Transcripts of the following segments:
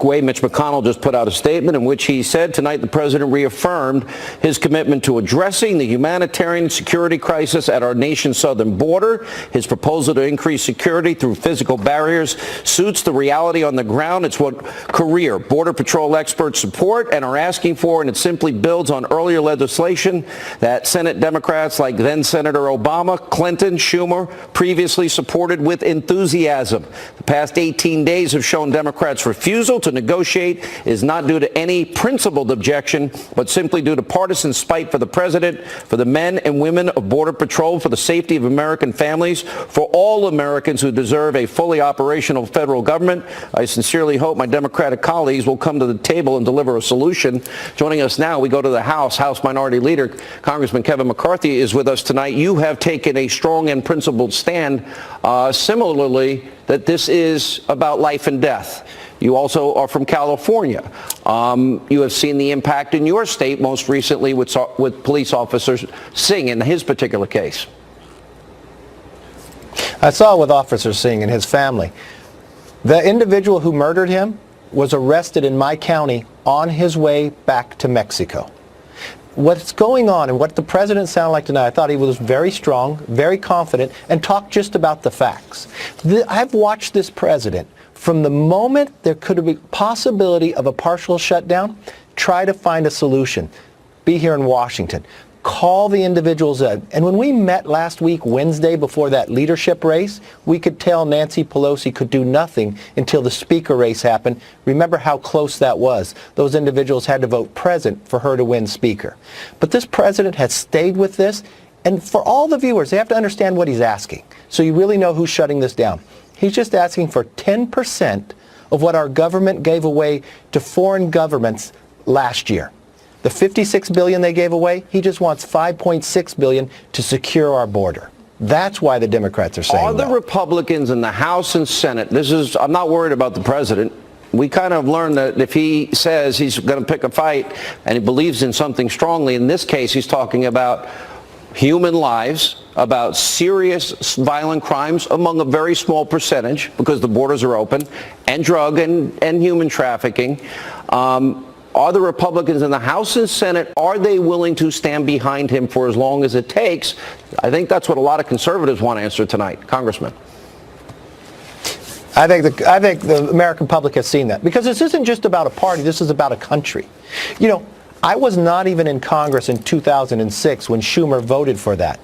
Way, Mitch McConnell just put out a statement in which he said tonight the president reaffirmed his commitment to addressing the humanitarian security crisis at our nation's southern border. His proposal to increase security through physical barriers suits the reality on the ground. It's what career Border Patrol experts support and are asking for, and it simply builds on earlier legislation that Senate Democrats like then Senator Obama, Clinton, Schumer previously supported with enthusiasm. The past 18 days have shown Democrats' refusal to negotiate is not due to any principled objection, but simply due to partisan spite for the president, for the men and women of Border Patrol, for the safety of American families, for all Americans who deserve a fully operational federal government. I sincerely hope my Democratic colleagues will come to the table and deliver a solution. Joining us now, we go to the House. House Minority Leader Congressman Kevin McCarthy is with us tonight. You have taken a strong and principled stand, similarly, that this is about life and death. You also are from California. You have seen the impact in your state most recently with police officer Singh in his particular case. I saw it with Officer Singh and his family. The individual who murdered him was arrested in my county on his way back to Mexico. What's going on and what the president sounded like tonight, I thought he was very strong, very confident, and talked just about the facts. I've watched this president from the moment there could be possibility of a partial shutdown, try to find a solution. Be here in Washington. Call the individuals in. And when we met last week, Wednesday, before that leadership race, we could tell Nancy Pelosi could do nothing until the speaker race happened. Remember how close that was. Those individuals had to vote present for her to win speaker. But this president has stayed with this. And for all the viewers, they have to understand what he's asking. So you really know who's shutting this down. He's just asking for 10% of what our government gave away to foreign governments last year. The $56 billion they gave away, he just wants $5.6 billion to secure our border. That's why the Democrats are saying that. Are the Republicans in the House and Senate, I'm not worried about the president. We kind of learned that if he says he's going to pick a fight and he believes in something strongly, in this case he's talking about human lives, about serious violent crimes among a very small percentage because the borders are open, and drug and human trafficking. Are the Republicans in the House and Senate, are they willing to stand behind him for as long as it takes? I think that's what a lot of conservatives want to answer tonight. Congressman. I think the American public has seen that. Because this isn't just about a party, this is about a country. You know, I was not even in Congress in 2006 when Schumer voted for that.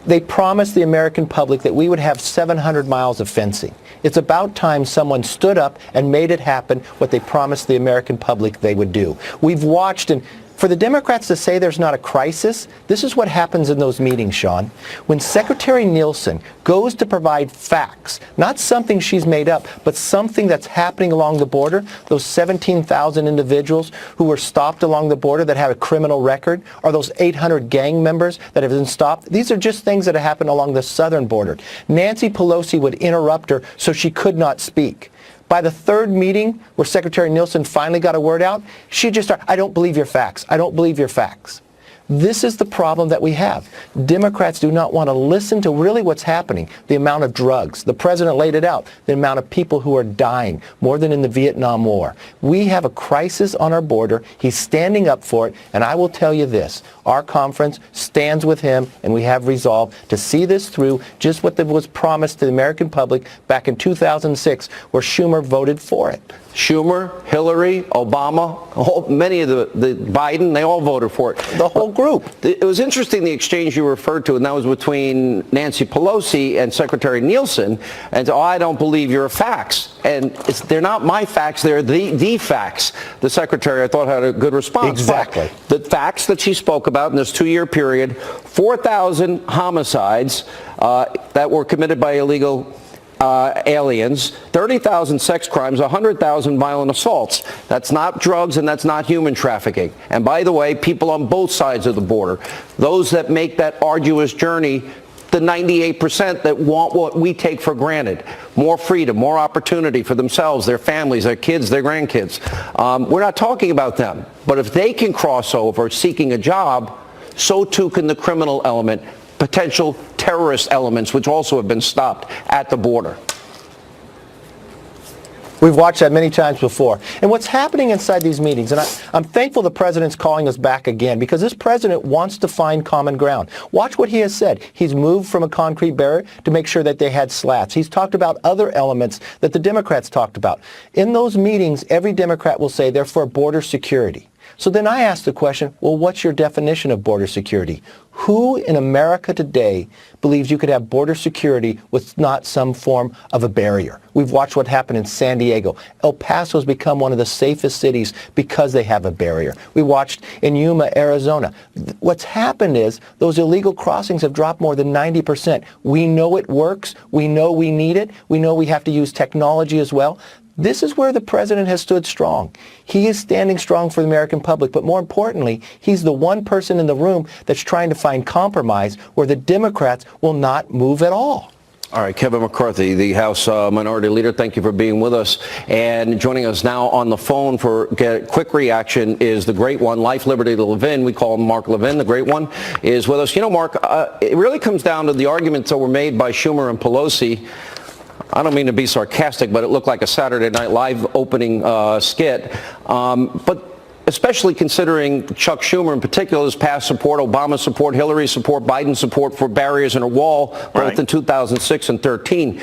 They promised the American public that we would have 700 miles of fencing. It's about time someone stood up and made it happen what they promised the American public they would do. We've watched, and for the Democrats to say there's not a crisis, this is what happens in those meetings, Sean. When Secretary Nielsen goes to provide facts, not something she's made up, but something that's happening along the border, those 17,000 individuals who were stopped along the border that have a criminal record, or those 800 gang members that have been stopped, these are just things that have happened along the southern border. Nancy Pelosi would interrupt her so she could not speak. By the third meeting where Secretary Nielsen finally got a word out, she just started, I don't believe your facts. I don't believe your facts. This is the problem that we have. Democrats do not want to listen to really what's happening. The amount of drugs. The president laid it out. The amount of people who are dying, more than in the Vietnam War. We have a crisis on our border. He's standing up for it. And I will tell you this. Our conference stands with him, and we have resolved to see this through, just what was promised to the American public back in 2006, where Schumer voted for it. Schumer, Hillary, Obama, many of the Biden, they all voted for it. The whole group. It was interesting, the exchange you referred to, and that was between Nancy Pelosi and Secretary Nielsen. And I don't believe your facts. And they're not my facts, they're the facts. The secretary, I thought, had a good response. Exactly. But the facts that she spoke about in this 2-year period, 4,000 homicides that were committed by illegal aliens, 30,000 sex crimes, 100,000 violent assaults. That's not drugs and that's not human trafficking. And by the way, people on both sides of the border, those that make that arduous journey, the 98% that want what we take for granted, more freedom, more opportunity for themselves, their families, their kids, their grandkids. We're not talking about them. But if they can cross over seeking a job, so too can the criminal element, potential terrorist elements, which also have been stopped at the border. We've watched that many times before. And what's happening inside these meetings, and I'm thankful the president's calling us back again, because this president wants to find common ground. Watch what he has said. He's moved from a concrete barrier to make sure that they had slats. He's talked about other elements that the Democrats talked about. In those meetings, every Democrat will say they're for border security. So then I ask the question, well, what's your definition of border security? Who in America today believes you could have border security with not some form of a barrier? We've watched what happened in San Diego. El Paso's become one of the safest cities because they have a barrier. We watched in Yuma, Arizona. What's happened is those illegal crossings have dropped more than 90%. We know it works. We know we need it. We know we have to use technology as well. This is where the president has stood strong. He is standing strong for the American public, but more importantly, he's the one person in the room that's trying to find compromise where the Democrats will not move at all. All right, Kevin McCarthy, the House Minority Leader, thank you for being with us. And joining us now on the phone for a quick reaction is the great one, Life, Liberty, Levin. We call him Mark Levin, the great one, is with us. You know, Mark, it really comes down to the arguments that were made by Schumer and Pelosi. I don't mean to be sarcastic, but it looked like a Saturday Night Live opening skit. But especially considering Chuck Schumer in particular's past support, Obama's support, Hillary's support, Biden's support for barriers and a wall, both in 2006 and 13.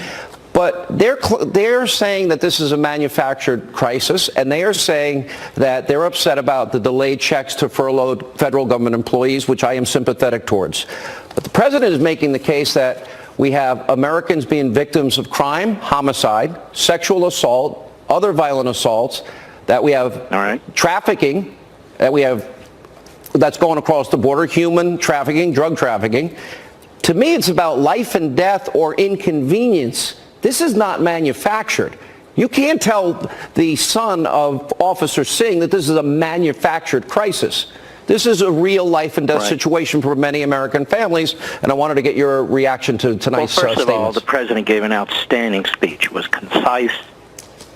But they're saying that this is a manufactured crisis, and they are saying that they're upset about the delayed checks to furloughed federal government employees, which I am sympathetic towards. But the president is making the case that we have Americans being victims of crime, homicide, sexual assault, other violent assaults, that we have trafficking, that's going across the border, human trafficking, drug trafficking. To me, it's about life and death or inconvenience. This is not manufactured. You can't tell the son of Officer Singh that this is a manufactured crisis. This is a real life and death situation for many American families, and I wanted to get your reaction to tonight's statements. Well, first of all, the president gave an outstanding speech. It was concise.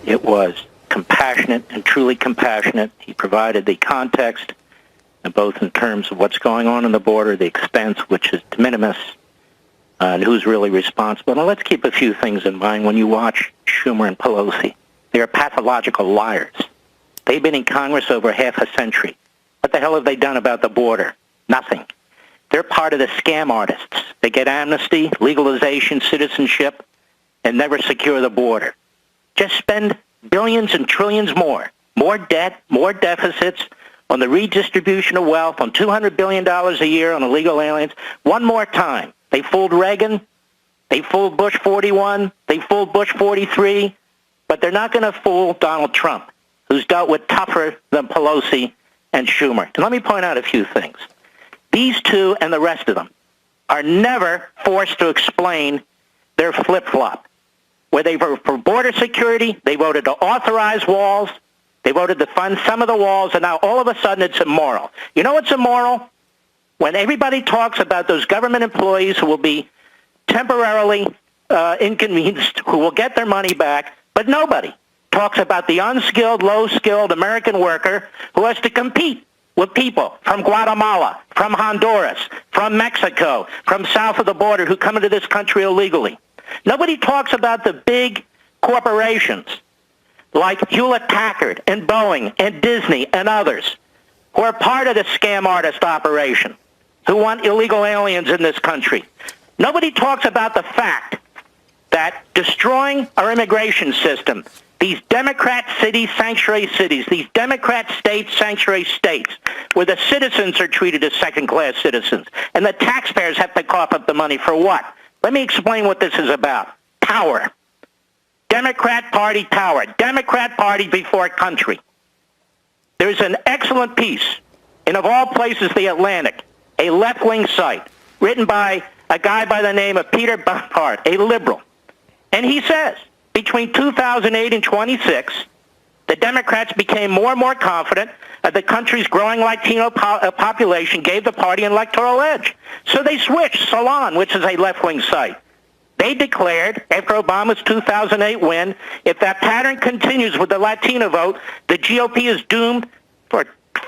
It was compassionate and truly compassionate. He provided the context, both in terms of what's going on in the border, the expense, which is de minimis, and who's really responsible. Now, let's keep a few things in mind when you watch Schumer and Pelosi. They are pathological liars. They've been in Congress over half a century. What the hell have they done about the border? Nothing. They're part of the scam artists. They get amnesty, legalization, citizenship, and never secure the border. Just spend billions and trillions more debt, more deficits on the redistribution of wealth, on $200 billion a year on illegal aliens. One more time. They fooled Reagan. They fooled Bush 41. They fooled Bush 43. But they're not going to fool Donald Trump, who's dealt with tougher than Pelosi and Schumer. And let me point out a few things. These two and the rest of them are never forced to explain their flip-flop. Where they voted for border security, they voted to authorize walls, they voted to fund some of the walls, and now all of a sudden it's immoral. You know what's immoral? When everybody talks about those government employees who will be temporarily inconvenienced, who will get their money back, but nobody talks about the unskilled, low-skilled American worker who has to compete with people from Guatemala, from Honduras, from Mexico, from south of the border who come into this country illegally. Nobody talks about the big corporations like Hewlett-Packard and Boeing and Disney and others who are part of the scam artist operation, who want illegal aliens in this country. Nobody talks about the fact that destroying our immigration system, these Democrat city sanctuary cities, these Democrat state sanctuary states, where the citizens are treated as second-class citizens, and the taxpayers have to cough up the money for what? Let me explain what this is about. Power. Democrat Party power. Democrat Party before country. There's an excellent piece in, of all places, The Atlantic, a left-wing site, written by a guy by the name of Peter Bumpart, a liberal. And he says, between 2008 and 26, the Democrats became more and more confident that the country's growing Latino population gave the party an electoral edge. So they switched. Salon, which is a left-wing site. They declared, after Obama's 2008 win, if that pattern continues with the Latino vote, the GOP is doomed for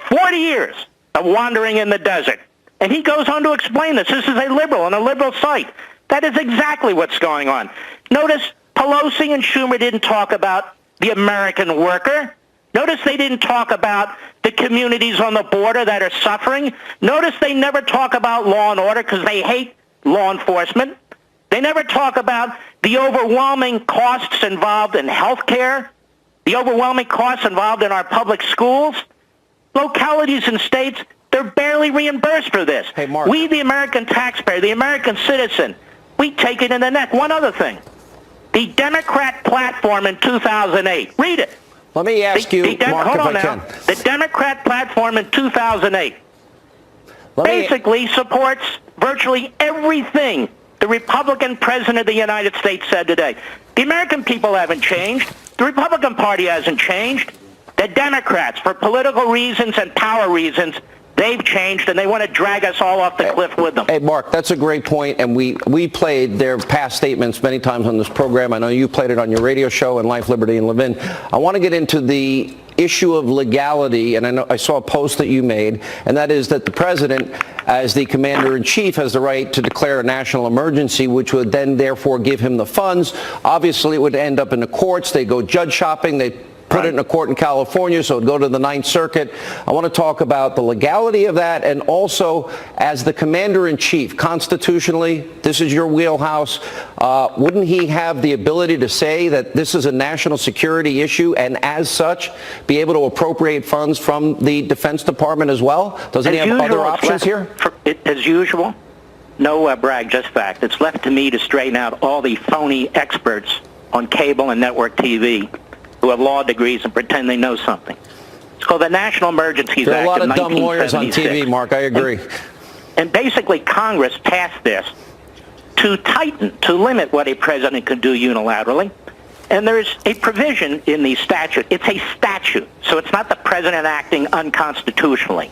40 years of wandering in the desert. And he goes on to explain this. This is a liberal on a liberal site. That is exactly what's going on. Notice Pelosi and Schumer didn't talk about the American worker. Notice they didn't talk about the communities on the border that are suffering. Notice they never talk about law and order because they hate law enforcement. They never talk about the overwhelming costs involved in health care, the overwhelming costs involved in our public schools. Localities and states, they're barely reimbursed for this. Hey, Mark. We, the American taxpayer, the American citizen, we take it in the neck. One other thing. The Democrat platform in 2008. Read it. Let me ask you, Mark, hold if on I now. can. The Democrat platform in 2008 Let me- basically supports virtually everything the Republican president of the United States said today. The American people haven't changed. The Republican Party hasn't changed. The Democrats, for political reasons and power reasons, they've changed, and they want to drag us all off the cliff with them. Hey, Mark, that's a great point, and we played their past statements many times on this program. I know you played it on your radio show and Life, Liberty, and Levin. I want to get into the issue of legality, and I saw a post that you made, and that is that the president, as the commander-in-chief, has the right to declare a national emergency, which would then therefore give him the funds. Obviously, it would end up in the courts. They go judge shopping. They put it in a court in California, so it would go to the Ninth Circuit. I want to talk about the legality of that, and also as the commander-in-chief, constitutionally, this is your wheelhouse, wouldn't he have the ability to say that this is a national security issue, and as such, be able to appropriate funds from the Defense Department as well? Doesn't he have other options here? As usual, no brag, just fact. It's left to me to straighten out all the phony experts on cable and network TV who have law degrees and pretend they know something. It's called the National Emergencies Act There are a lot of of dumb lawyers on 1976. TV, Mark. I agree. And basically, Congress passed this to tighten, to limit what a president could do unilaterally. And there's a provision in the statute. It's a statute, so it's not the president acting unconstitutionally.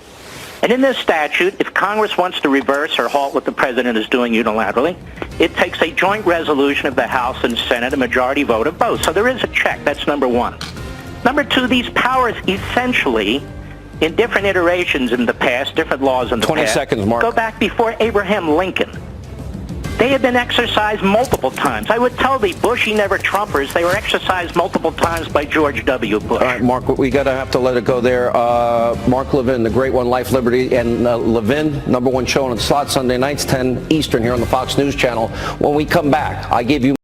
And in this statute, if Congress wants to reverse or halt what the president is doing unilaterally, it takes a joint resolution of the House and Senate, a majority vote of both. So there is a check. That's number one. Number two, these powers essentially, in different iterations in the past, different laws in the 20 past, seconds, Mark. go back before Abraham Lincoln. They have been exercised multiple times. I would tell the Bushy never Trumpers they were exercised multiple times by George W. Bush. All right, Mark, we got to have to let it go there. Mark Levin, the great one, Life, Liberty, and Levin, number one show on the slot Sunday nights, 10 Eastern here on the Fox News Channel. When we come back, I give you